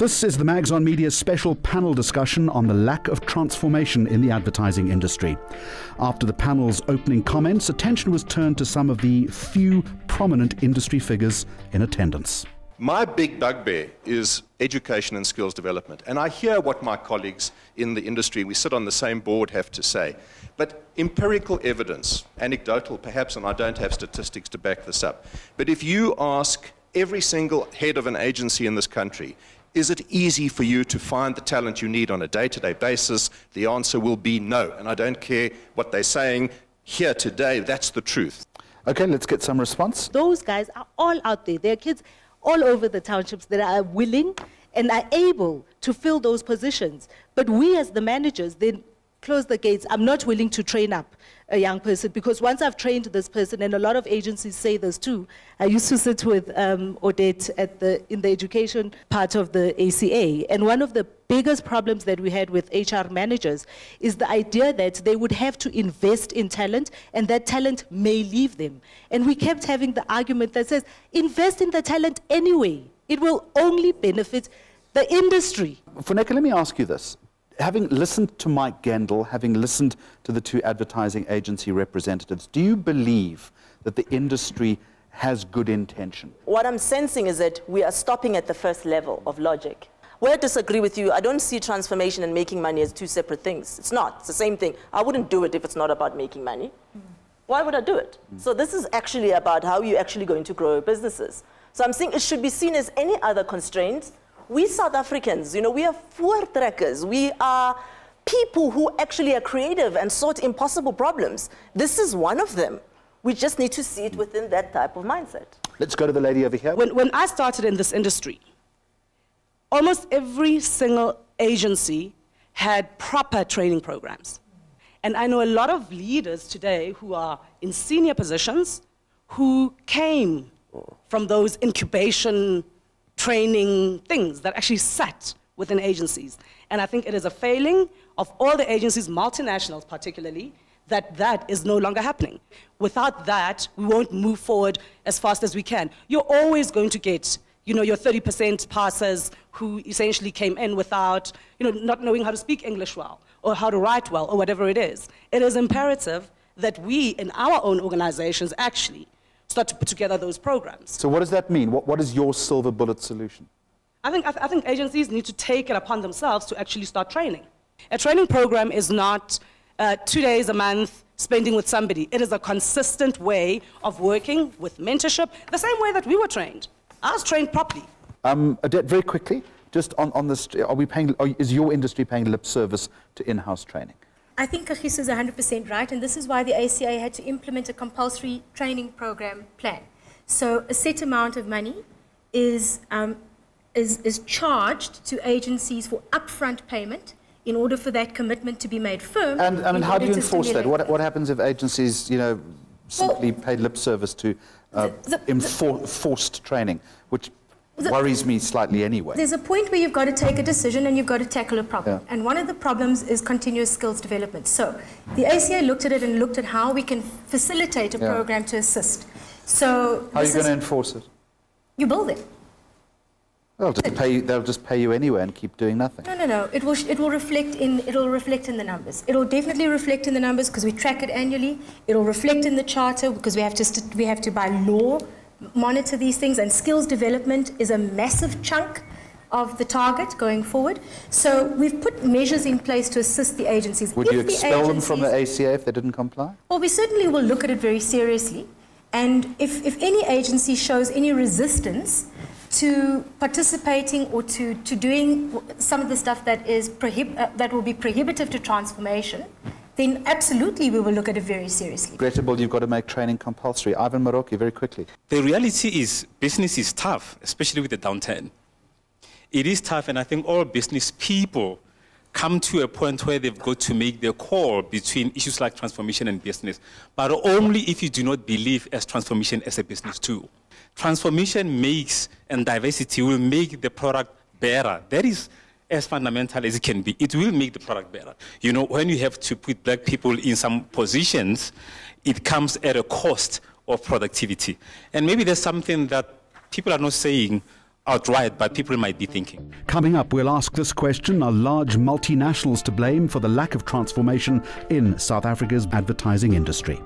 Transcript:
This is the Mags on Media's special panel discussion on the lack of transformation in the advertising industry. After the panel's opening comments, attention was turned to some of the few prominent industry figures in attendance. My big bugbear is education and skills development, and I hear what my colleagues in the industry, we sit on the same board, have to say. But empirical evidence, anecdotal perhaps, and I don't have statistics to back this up, but if you ask every single head of an agency in this country, is it easy for you to find the talent you need on a day-to-day basis? The answer will be no, and I don't care what they're saying here today, that's the truth. Okay, let's get some response. Those guys are all out there. There are kids all over the townships that are willing and are able to fill those positions. But we as the managers then close the gates. I'm not willing to train up a young person because once I've trained this person, and a lot of agencies say this too, I used to sit with ODETTE in the education part of the ACA, and one of the biggest problems that we had with HR managers is the idea that they would have to invest in talent and that talent may leave them. And we kept having the argument that says, invest in the talent anyway. It will only benefit the industry. Funeka, let me ask you this. Having listened to Mike Gendel, having listened to the two advertising agency representatives, do you believe that the industry has good intention? What I'm sensing is that we are stopping at the first level of logic. Where I disagree with you, I don't see transformation and making money as two separate things. It's not. It's the same thing. I wouldn't do it if it's not about making money. Why would I do it? So this is actually about how you're actually going to grow your businesses. So I'm saying it should be seen as any other constraint. We South Africans, you know, we are voortrekkers. We are people who actually are creative and sort impossible problems. This is one of them. We just need to see it within that type of mindset. Let's go to the lady over here. When I started in this industry, almost every single agency had proper training programs. And I know a lot of leaders today who are in senior positions who came from those incubation training things that actually sat within agencies. And I think it is a failing of all the agencies, multinationals particularly, that is no longer happening. Without that, we won't move forward as fast as we can. You're always going to get, you know, your 30% passers who essentially came in without, you know, not knowing how to speak English well or how to write well or whatever it is. It is imperative that we in our own organizations actually start to put together those programs. So what does that mean? What is your silver bullet solution? I think agencies need to take it upon themselves to actually start training. A training program is not 2 days a month spending with somebody. It is a consistent way of working with mentorship, the same way that we were trained. I was trained properly. Odette, very quickly, just on this, is your industry paying lip service to in-house training? I think KAGISO is 100% right, and this is why the ACA had to implement a compulsory training program plan. So a set amount of money is charged to agencies for upfront payment in order for that commitment to be made firm. And how do you enforce that? What happens if agencies, you know, simply pay lip service to forced training, which worries me slightly anyway? There's a point where you've got to take a decision and you've got to tackle a problem. Yeah. And one of the problems is continuous skills development. So the ACA looked at it and looked at how we can facilitate a program to assist. So how are you going to enforce it? You build it. They'll just pay you anyway and keep doing nothing. No. It will reflect in the numbers. It will definitely reflect in the numbers because we track it annually. It will reflect in the charter because we have to by law monitor these things, and skills development is a massive chunk of the target going forward. So we've put measures in place to assist the agencies. Would you expel them from the ACA if they didn't comply? Well, we certainly will look at it very seriously. And if any agency shows any resistance to participating or to doing some of the stuff that is that will be prohibitive to transformation, then absolutely we will look at it very seriously. Regrettable, you've got to make training compulsory. Ivan MOROKE, very quickly. The reality is business is tough, especially with the downturn. It is tough, and I think all business people come to a point where they've got to make their call between issues like transformation and business, but only if you do not believe as transformation as a business tool. Transformation makes, and diversity will make the product better. That is as fundamental as it can be. It will make the product better. You know, when you have to put black people in some positions, it comes at a cost of productivity. And maybe there's something that people are not saying outright, but people might be thinking. Coming up, we'll ask this question: are large multinationals to blame for the lack of transformation in South Africa's advertising industry?